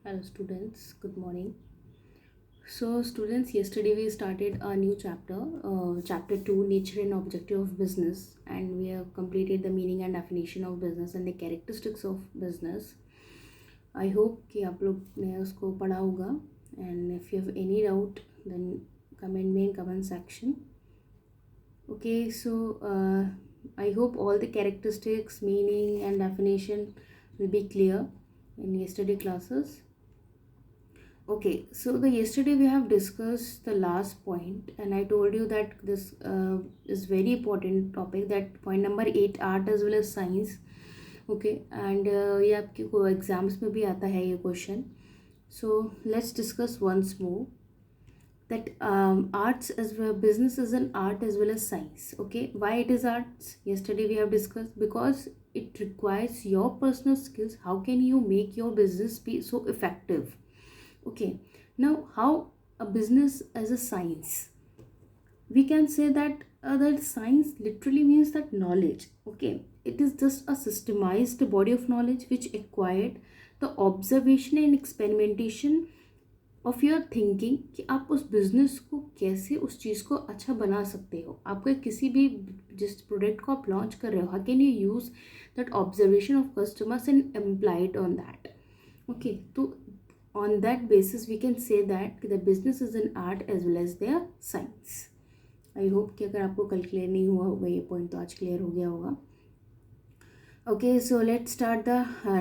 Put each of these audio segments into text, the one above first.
Hello students, good morning. So students, yesterday we started a new chapter, chapter 2, nature and objective of business, and we have completed the meaning and definition of business and the characteristics of business. I hope कि आप लोग ने उसको पढ़ा होगा, and if you have any doubt then comment me in comment section. Okay, so I hope all the characteristics, meaning and definition will be clear in yesterday classes. Okay, so the yesterday we have discussed the last point, and I told you that this is very important topic. That point number 8, art as well as science. Okay, and ये आपके को exams में भी आता है ये question. So let's discuss once more that arts as well, business is an art as well as science. Okay, why it is arts? Yesterday we have discussed because it requires your personal skills. How can you make your business be so effective? Okay, now how a business as a science? We can say that science literally means that knowledge. Okay, it is just a systemized body of knowledge which acquired the observation and experimentation of your thinking कि आप उस business को कैसे उस चीज़ को अच्छा बना सकते हो. आपका किसी भी जिस प्रोडक्ट को आप लॉन्च कर रहे हो, how can you use that observation of customers and implied on that. Okay, तो on that basis we can say that the business is an art as well as their science. I hope कि अगर आपको कल clear नहीं हुआ होगा ये point तो आज क्लियर हो गया होगा. Okay, so let's start the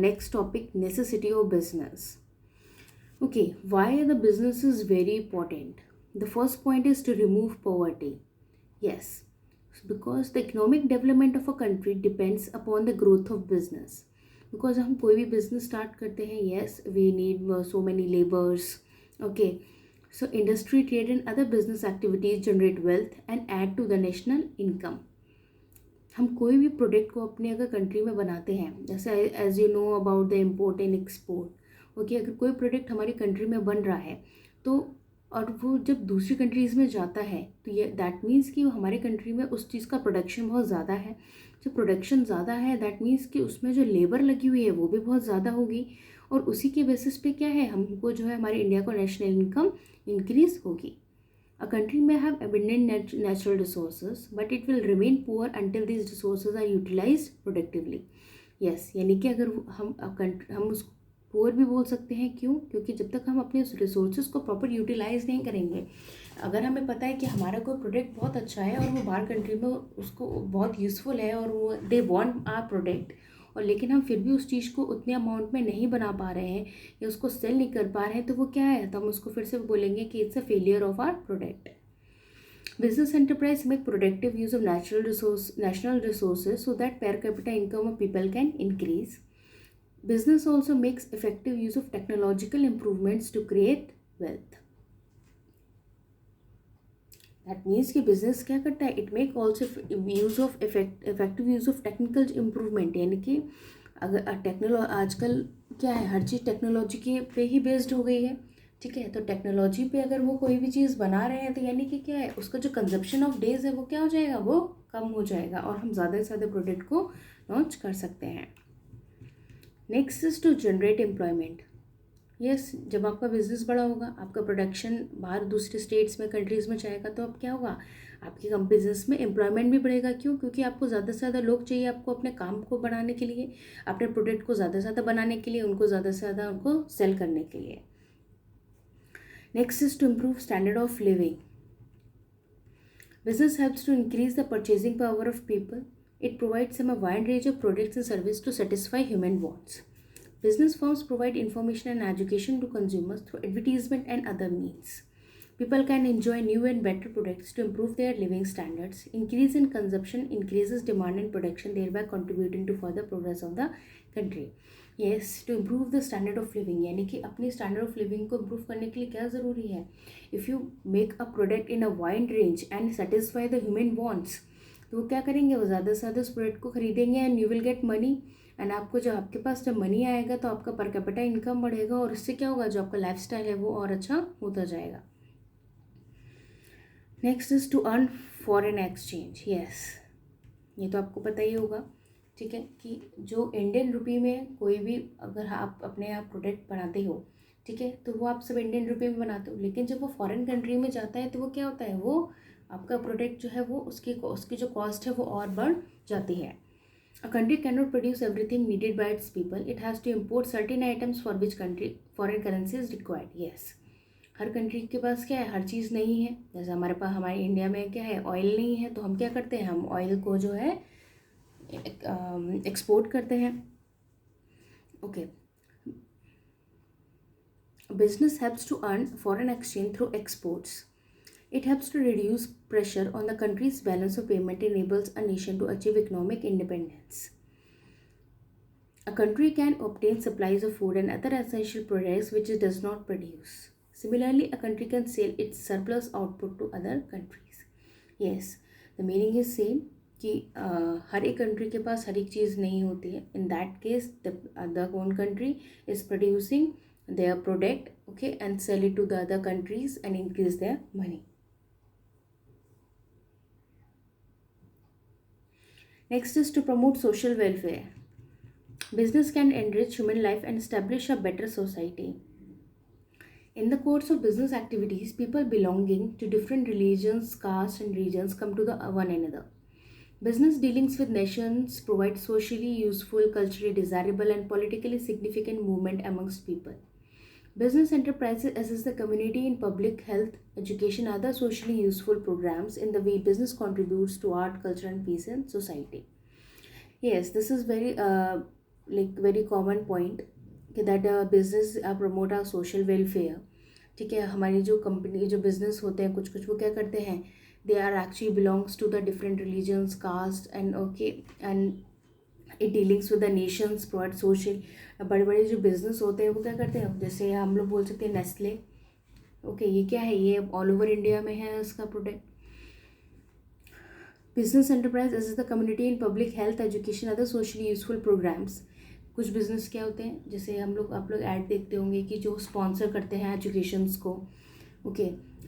next topic, necessity of business. Okay, why the business is very important? The first point is to remove poverty. Yes, because the economic development of a country depends upon the growth of business. Because हम कोई भी business start करते हैं, yes we need so many labours. Okay, so industry, trade and other business activities generate wealth and add to the national income. हम कोई भी product को अपने अगर कंट्री में बनाते हैं, जैसे as you know about the import and export. Okay, अगर कोई प्रोडक्ट हमारी कंट्री में बन रहा है तो और वो जब दूसरी कंट्रीज़ में जाता है तो ये दैट मीन्स कि हमारे कंट्री में उस चीज़ का प्रोडक्शन बहुत ज़्यादा है. जो प्रोडक्शन ज़्यादा है दैट मीन्स कि उसमें जो लेबर लगी हुई है वो भी बहुत ज़्यादा होगी, और उसी के बेसिस पे क्या है, हमको जो है हमारे इंडिया को नेशनल इनकम इंक्रीज होगी. A country may have abundant natural resources but it will remain poor until these resources are utilise productively. Yes, यानी कि अगर हम उसको पुअर भी बोल सकते हैं. क्यों? क्योंकि जब तक हम अपने उस रिसोर्सेज को प्रॉपर यूटिलाइज नहीं करेंगे, अगर हमें पता है कि हमारा कोई प्रोडक्ट बहुत अच्छा है और वो बाहर कंट्री में उसको बहुत यूज़फुल है और वो दे वांट आवर प्रोडक्ट, और लेकिन हम फिर भी उस चीज़ को उतने अमाउंट में नहीं बना पा रहे हैं या उसको सेल नहीं कर पा रहे हैं, तो वो क्या है, तो हम उसको फिर से बोलेंगे कि it's a failure of our product. Business enterprise make productive use of national resources so that per capita income of people can increase. Business also makes effective use of technological improvements to create wealth. That means कि business क्या करता है, it make also use of effective use of technical improvement. यानी कि अगर आजकल क्या है, हर चीज़ टेक्नोलॉजी के पे ही बेस्ड हो गई है. ठीक है, तो टेक्नोलॉजी पे अगर वो कोई भी चीज़ बना रहे हैं तो यानी कि क्या है, उसका जो कंजप्शन ऑफ डेज है वो क्या हो जाएगा, वो कम हो जाएगा और हम ज़्यादा से ज़्यादा प्रोडक्ट को लॉन्च कर सकते हैं. Next is to generate employment. Yes, जब आपका बिजनेस बड़ा होगा, आपका प्रोडक्शन बाहर दूसरे स्टेट्स में, कंट्रीज़ में जाएगा, तो अब क्या होगा, आपके बिजनेस में एम्प्लॉयमेंट भी बढ़ेगा. क्यों? क्योंकि आपको ज़्यादा से ज़्यादा लोग चाहिए आपको अपने काम को बढ़ाने के लिए, अपने प्रोडक्ट को ज़्यादा से ज़्यादा बनाने के लिए, उनको ज़्यादा से ज़्यादा उनको सेल करने के लिए. Next is to improve standard of living. Business helps to increase the purchasing power of people. It provides them a wide range of products and services to satisfy human wants. Business firms provide information and education to consumers through advertisement and other means. People can enjoy new and better products to improve their living standards. Increase in consumption increases demand and production, thereby contributing to further progress of the country. Yes, to improve the standard of living, यानी कि अपनी standard of living को improve करने के लिए क्या ज़रूरी है, if you make a product in a wide range and satisfy the human wants, तो वो क्या करेंगे, वो ज़्यादा से ज़्यादा उस प्रोडक्ट को खरीदेंगे and you will get money. And आपको जब आपके पास जब मनी आएगा तो आपका पर कैपिटा इनकम बढ़ेगा और इससे क्या होगा, जो आपका लाइफस्टाइल है वो और अच्छा होता जाएगा. Next is to earn foreign exchange. Yes, ये तो आपको पता ही होगा. ठीक है, कि जो इंडियन रुपी में कोई भी अगर आप अपने आप प्रोडक्ट बनाते हो ठीक है, तो वो आप सब इंडियन रुपये में बनाते हो, लेकिन जब वो फॉरेन कंट्री में जाता है तो वो क्या होता है, वो आपका प्रोडक्ट जो है वो उसकी जो कॉस्ट है वो और बढ़ जाती है. A country cannot produce everything needed by its people. It has to import certain items for which country foreign currency is required. Yes. Her country के पास क्या है, हर चीज़ नहीं है. जैसे हमारे इंडिया में क्या है, ऑयल नहीं है, तो हम क्या करते हैं, हम ऑयल को जो है एक्सपोर्ट करते हैं. Okay. Business helps to earn foreign exchange through exports. It helps to reduce pressure on the country's balance of payment, enables a nation to achieve economic independence. A country can obtain supplies of food and other essential products which it does not produce. Similarly, a country can sell its surplus output to other countries. Yes, the meaning is same कि हर एक country के पास हर एक चीज़ नहीं होती है. In that case, the one country is producing their product, okay, and sell it to the other countries and increase their money. Next is to promote social welfare. Business can enrich human life and establish a better society. In the course of business activities, people belonging to different religions, castes, and regions come to one another. Business dealings with nations provide socially useful, culturally desirable, and politically significant movement amongst people. Business enterprises assist the community in public health, education, and other socially useful programs in the way business contributes to art, culture, and peace in society. Yes, this is very common point that business promote our social welfare. ठीक है, हमारी जो company जो business होते हैं कुछ वो क्या करते हैं, they are actually belongs to the different religions, caste and okay and it dealings with the nations, provide social. बड़े बड़े जो बिजनेस होते हैं वो क्या करते हैं, जैसे हम लोग बोल सकते हैं नेस्ले. ओके, ये क्या है, ये ऑल ओवर इंडिया में है इसका product. Business enterprise is the community in public health, education, other socially useful programmes. कुछ बिजनेस क्या होते हैं, जैसे आप लोग ऐड देखते होंगे कि जो स्पॉन्सर करते हैं एजुकेशंस को. ओके,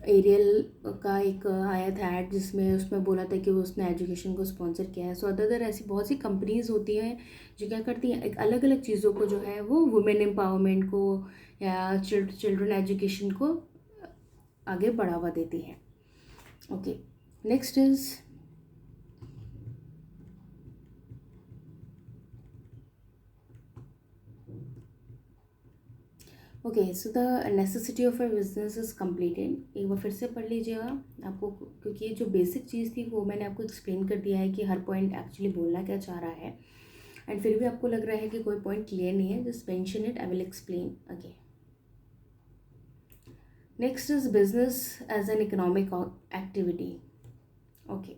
एरियल का एक आया था ऐड जिसमें उसमें बोला था कि वो उसने एजुकेशन को स्पॉन्सर किया है. सो अदर ऐसी बहुत सी कंपनीज होती हैं जो क्या करती हैं, एक अलग अलग चीज़ों को जो है वो वुमेन एम्पावरमेंट को या चिल्ड्रन एजुकेशन को आगे बढ़ावा देती हैं. Okay, next is okay. So the necessity of a business is completed. एक बार फिर से पढ़ लीजिएगा आपको, क्योंकि ये जो बेसिक चीज़ थी वो मैंने आपको एक्सप्लेन कर दिया है कि हर पॉइंट एक्चुअली बोलना क्या चाह रहा है. एंड फिर भी आपको लग रहा है कि कोई पॉइंट क्लियर नहीं है, just mention it, I will explain again. Next is business as an economic activity. Okay,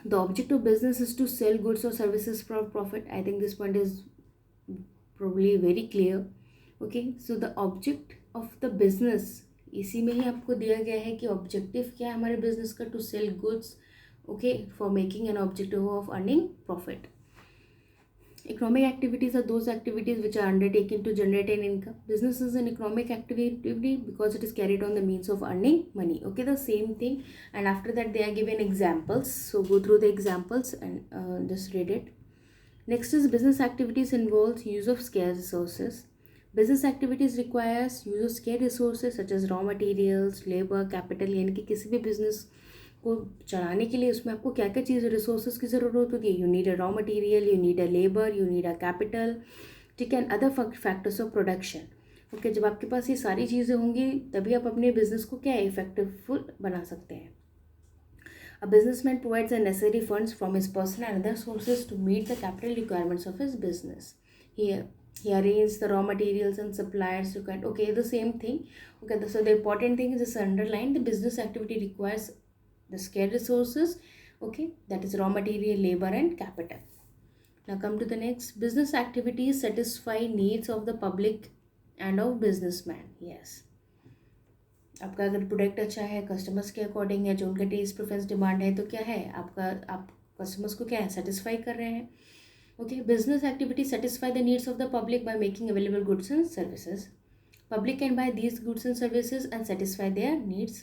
the object of business is to sell goods or services for profit. I think this point is probably very clear. Okay, so the object of the business, इसी में ही आपको दिया गया है कि objective क्या है हमारे बिजनेस का, to sell goods, okay, for making an objective of earning profit. Economic activities are those activities which are undertaken to generate an income. Business is an economic activity because it is carried on the means of earning money. Okay, the same thing. And after that they are given examples. So go through the examples and just read it. Next is business activities involves use of scarce resources. Business activities requires use of scarce resources such as raw materials, labor, capital. यानी कि किसी भी business को चलाने के लिए उसमें आपको क्या क्या चीज़ रिसोर्सेज की ज़रूरत होती है. You need a raw material, you need a labour, you need a capital, ठीक है, and other factors of production. Okay, जब आपके पास ये सारी चीज़ें होंगी तभी आप अपने बिजनेस को क्या है इफेक्टिवफुल बना सकते हैं. A businessman provides the necessary funds from his personal and other sources to meet the capital requirements of his business. He arranges the raw materials and suppliers required. Okay, the same thing. Okay, so the important thing is this underline, the business activity requires the scarce resources, okay, that is raw material, labor and capital. Now come to the next. Business activities satisfy needs of the public and of businessman. Yes, आपका अगर product अच्छा है, customers के according है, जो उनका test preference demand है, तो क्या है आप कस्टमर्स को क्या है सेटिस्फाई कर रहे हैं. Okay, business activity satisfy the needs of the public by making available goods and services. Public can buy these goods and services and satisfy their needs.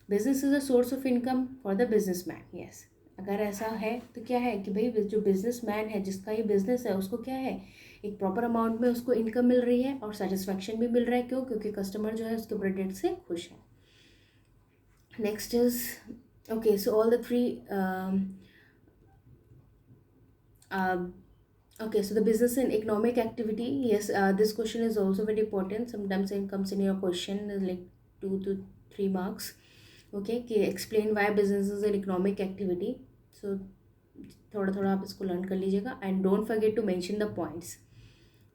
Business is a source of income for the businessman. Yes, अगर ऐसा है तो क्या है कि भाई जो businessman है जिसका ये बिजनेस है उसको क्या है, एक प्रॉपर अमाउंट में उसको इनकम मिल रही है और सेटिस्फैक्शन भी मिल रहा है। क्यों? क्योंकि कस्टमर जो है उसके प्रोडक्ट से खुश है। Next is okay, so all the three okay, so the business and economic activity, yes, this question is also very important. Sometimes it comes in your question like 2 to 3 marks. Okay, कि explain why business is an economic activity. So थोड़ा थोड़ा आप इसको learn कर लीजिएगा and don't forget to mention the points.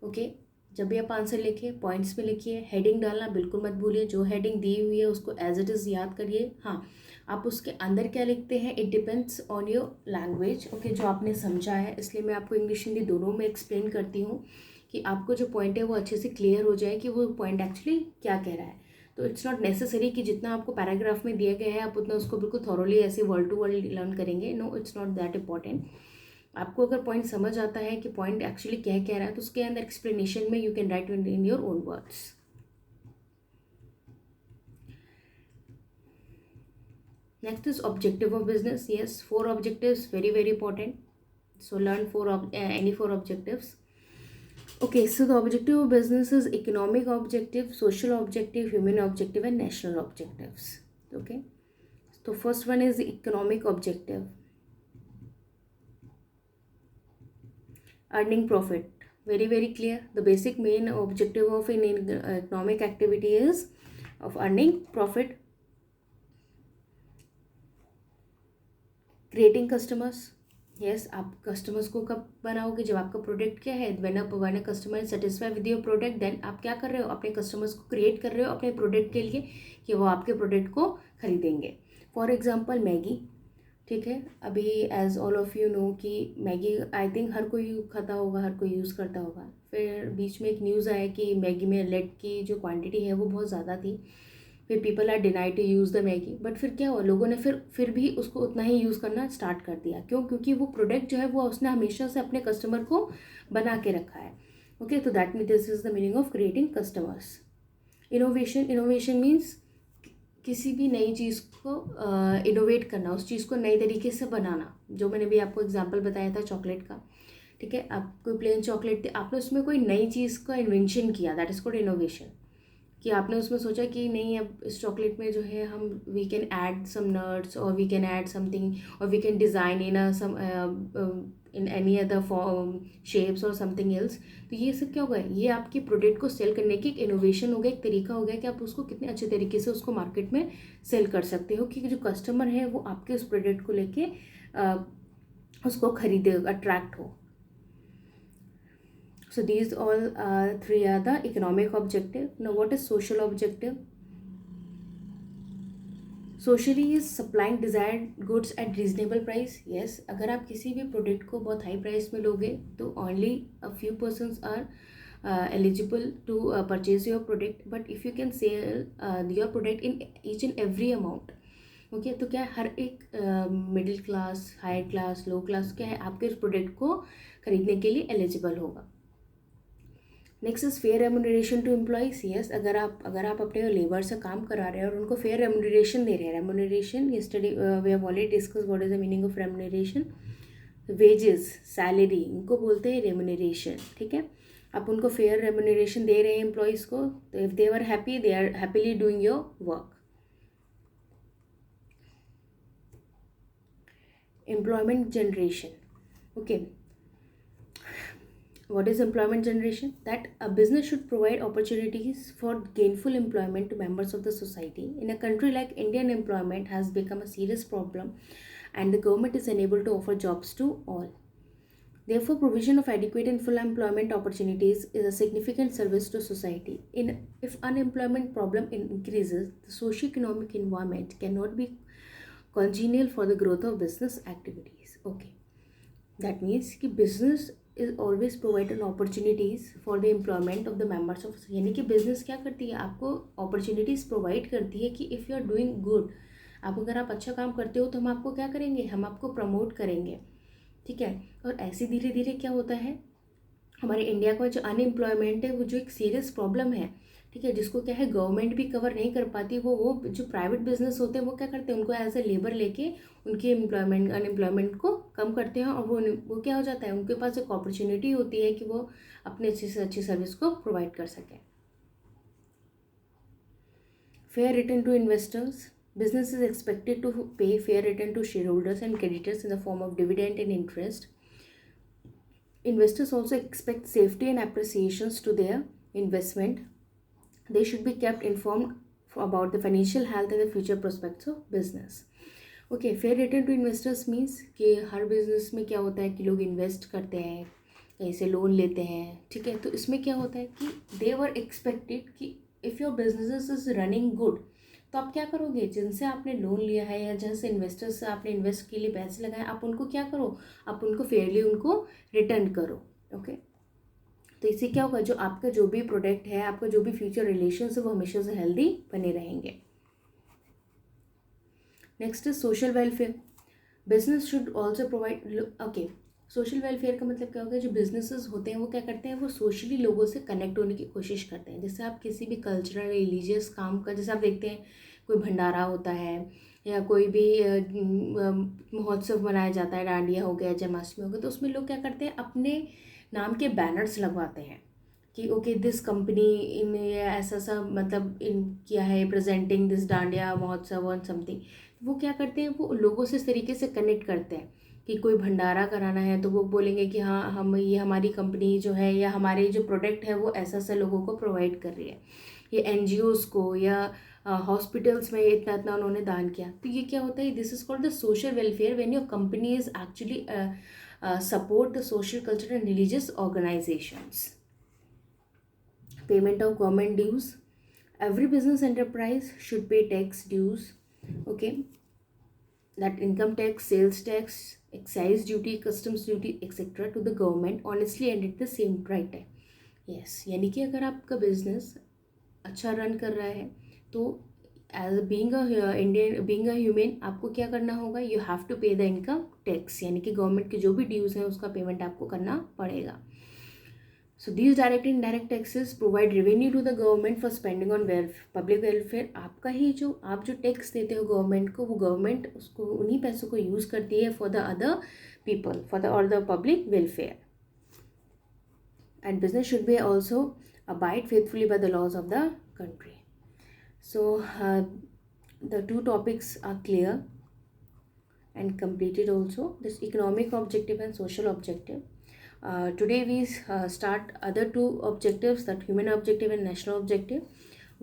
Okay, जब भी आप आंसर लिखिए पॉइंट्स में लिखिए, हेडिंग डालना बिल्कुल मत भूलिए। जो हेडिंग दी हुई है उसको एज इट इज़ याद करिए। हाँ, आप उसके अंदर क्या लिखते हैं it depends on your language. Okay, जो आपने समझा है, इसलिए मैं आपको इंग्लिश हिंदी दोनों में एक्सप्लेन करती हूँ कि आपको जो पॉइंट है वो अच्छे से क्लियर हो जाए कि वो पॉइंट एक्चुअली क्या कह रहा है। तो इट्स नॉट नेसेसरी कि जितना आपको पैराग्राफ में दिया गया है आप उतना उसको बिल्कुल थॉरोली ऐसे वर्ड टू वर्ड लर्न करेंगे। No, it's not that important. आपको अगर पॉइंट समझ आता है कि पॉइंट एक्चुअली क्या कह रहा है तो उसके अंदर एक्सप्लेनेशन में you can write in your own words. Next is objective of business. Yes, 4 objectives, very very important. So learn any 4 objectives. Okay, so the objective of business is economic objective, social objective, human objective, and national objectives. Okay, so first one is the economic objective. Earning profit. Very very clear. The basic main objective of an economic activity is of earning profit, creating customers. Yes, आप customers को कब बनाओगे? जब आपका product क्या है, when a customer is satisfied with your product, then आप क्या कर रहे हो? अपने कस्टमर्स को क्रिएट कर रहे हो अपने प्रोडक्ट के लिए कि वो आपके प्रोडक्ट को खरीदेंगे। फॉर एग्जांपल मैगी, ठीक है, अभी as all of you know कि मैगी आई थिंक हर कोई खाता होगा, हर कोई यूज़ करता होगा। फिर बीच में एक न्यूज़ आया कि मैगी में लेड की जो क्वांटिटी है वो बहुत ज़्यादा थी। फिर people are denied to use the Maggi, but फिर क्या हुआ, लोगों ने फिर भी उसको उतना ही यूज़ करना स्टार्ट कर दिया। क्यों? क्योंकि वो प्रोडक्ट जो है वो उसने हमेशा से अपने कस्टमर को बना के रखा है। ओके, तो that mean this is the meaning of creating customers. Innovation means किसी भी नई चीज़ को इनोवेट करना, उस चीज़ को नई तरीके से बनाना। जो मैंने भी आपको एग्जाम्पल बताया था चॉकलेट का, ठीक है, आप कोई प्लेन चॉकलेट थी, आपने उसमें कोई नई चीज़ का इन्वेंशन किया, दैट इज कॉल्ड इनोवेशन। कि आपने उसमें सोचा कि नहीं, अब इस चॉकलेट में जो है हम we can add some nuts और वी कैन ऐड समथिंग और we can design in any other form shapes और समथिंग एल्स। तो ये सब क्या होगा? ये आपकी प्रोडक्ट को सेल करने की एक इनोवेशन हो गया, एक तरीका हो गया कि आप उसको कितने अच्छे तरीके से उसको मार्केट में सेल कर सकते हो कि जो कस्टमर है वो आपके उस प्रोडक्ट को लेके उसको खरीदे, अट्रैक्ट हो। So these all 3 are the economic objective. Now what is social objective? Socially is supplying desired goods at reasonable price. Yes, अगर आप किसी भी प्रोडक्ट को बहुत हाई प्राइस में लोगे तो only a few persons are eligible to purchase your product. But if you can sell your product in each and every amount, okay, तो क्या हर एक मिडिल क्लास, हायर क्लास, लो क्लास क्या है आपके उस प्रोडक्ट को खरीदने के लिए एलिजिबल होगा। Next is fair remuneration to employees. Yes, अगर आप अपने लेबर से काम करा रहे हैं और उनको फेयर रेम्यूनरेशन दे रहे हैं। Remuneration yesterday we have already discuss what is the meaning of remuneration. Wages, salary, इनको बोलते हैं रेम्यूनरेशन, ठीक है। आप उनको फेयर रेम्यूनरेशन दे रहे हैं एम्प्लॉइज को, तो if they are happy they are happily doing your work. Employment generation, okay, what is employment generation? That a business should provide opportunities for gainful employment to members of the society. In a country like India, employment has become a serious problem and the government is unable to offer jobs to all. Therefore, provision of adequate and full employment opportunities is a significant service to society. If unemployment problem increases, the socio-economic environment cannot be congenial for the growth of business activities. Okay, that means कि business is always provide an opportunities for the employment of the members of, यानी कि business क्या करती है, आपको opportunities provide करती है कि if you are doing good, आप अगर आप अच्छा काम करते हो तो हम आपको क्या करेंगे, हम आपको प्रमोट करेंगे, ठीक है। और ऐसे धीरे धीरे क्या होता है, हमारे इंडिया का जो अनएम्प्लॉयमेंट है वो जो एक सीरियस प्रॉब्लम है, ठीक है, जिसको क्या है गवर्नमेंट भी कवर नहीं कर पाती, वो जो प्राइवेट बिजनेस होते हैं वो क्या करते हैं, उनको एज ए लेबर लेके उनकी अनएम्प्लॉयमेंट को कम करते हैं, और वो क्या हो जाता है, उनके पास एक अपॉर्चुनिटी होती है कि वो अपने अच्छी से अच्छी सर्विस को प्रोवाइड कर सकें. Fair return to investors. Business is expected to pay fair return to shareholders and creditors in the form of dividend and interest. Investors also expect safety and appreciations to their investment. They should be kept informed about the financial health and the future prospects of business. Okay, fair return to investors means कि हर business में क्या होता है कि लोग invest करते हैं, कहीं से लोन लेते हैं, ठीक है. तो इसमें क्या होता है कि दे वर एक्सपेक्टेड कि if your business is running good, तो आप क्या करोगे, जिनसे आपने लोन लिया है या जैसे इन्वेस्टर्स से आपने इन्वेस्ट के लिए पैसे लगाए, आप उनको क्या करो, आप उनको फेयरली उनको रिटर्न करो. ओके, तो इससे क्या होगा, जो आपका जो भी प्रोडक्ट है, आपका जो भी फ्यूचर रिलेशन है, वो हमेशा से हेल्दी बने रहेंगे. Next is social welfare. Business should also provide. Okay, social welfare का मतलब क्या होगा, जो बिजनेसेस होते हैं वो क्या करते हैं, वो सोशली लोगों से कनेक्ट होने की कोशिश करते हैं. जैसे आप किसी भी कल्चरल रिलीजियस काम का, जैसे आप देखते हैं कोई भंडारा होता है या कोई भी महोत्सव मनाया जाता है, डांडिया हो गया, जन्माष्टमी हो गया, तो उसमें लोग क्या करते हैं, अपने नाम के बैनर्स लगवाते हैं कि ओके दिस कंपनी ने ऐसा सा मतलब इन किया है, प्रेजेंटिंग दिस डांडिया महोत्सव और समथिंग. वो क्या करते हैं, वो लोगों से इस तरीके से कनेक्ट करते हैं कि कोई भंडारा कराना है तो वो बोलेंगे कि हाँ हम ये हमारी कंपनी जो है या हमारे जो प्रोडक्ट है वो ऐसा सा लोगों को प्रोवाइड कर रही है, ये एनजीओज को या हॉस्पिटल्स में इतना इतना उन्होंने दान किया. तो ये क्या होता है, this is called the social welfare when your company is actually support the social cultural and religious organisations. Payment of government dues. Every business enterprise should pay tax dues. Okay, that income tax, sales tax, excise duty, customs duty, etc. to the government honestly and at the same right time. Yes, यानी कि अगर आपका business अच्छा run कर रहा है तो as being a Indian, being a human, आपको क्या करना होगा, you have to pay the income tax, यानी कि गवर्नमेंट के जो भी ड्यूज़ हैं उसका पेमेंट आपको करना पड़ेगा. So these direct and indirect taxes provide revenue to the government for spending on public welfare. आपका ही जो आप जो टैक्स देते हो गवर्नमेंट को, वो गवर्नमेंट उसको उन्हीं पैसों को यूज़ करती है for the other people, for the और the public welfare. And business should be also abide faithfully by the laws of the country. So the two topics are clear and completed also. This economic objective and social objective. Today we start other two objectives, that human objective and national objective.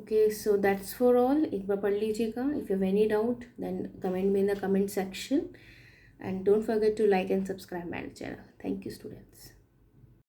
Okay, so that's for all. एक बार पढ़ लीजिएगा. If you have any doubt then comment me in the comment section and don't forget to like and subscribe my channel. Thank you students.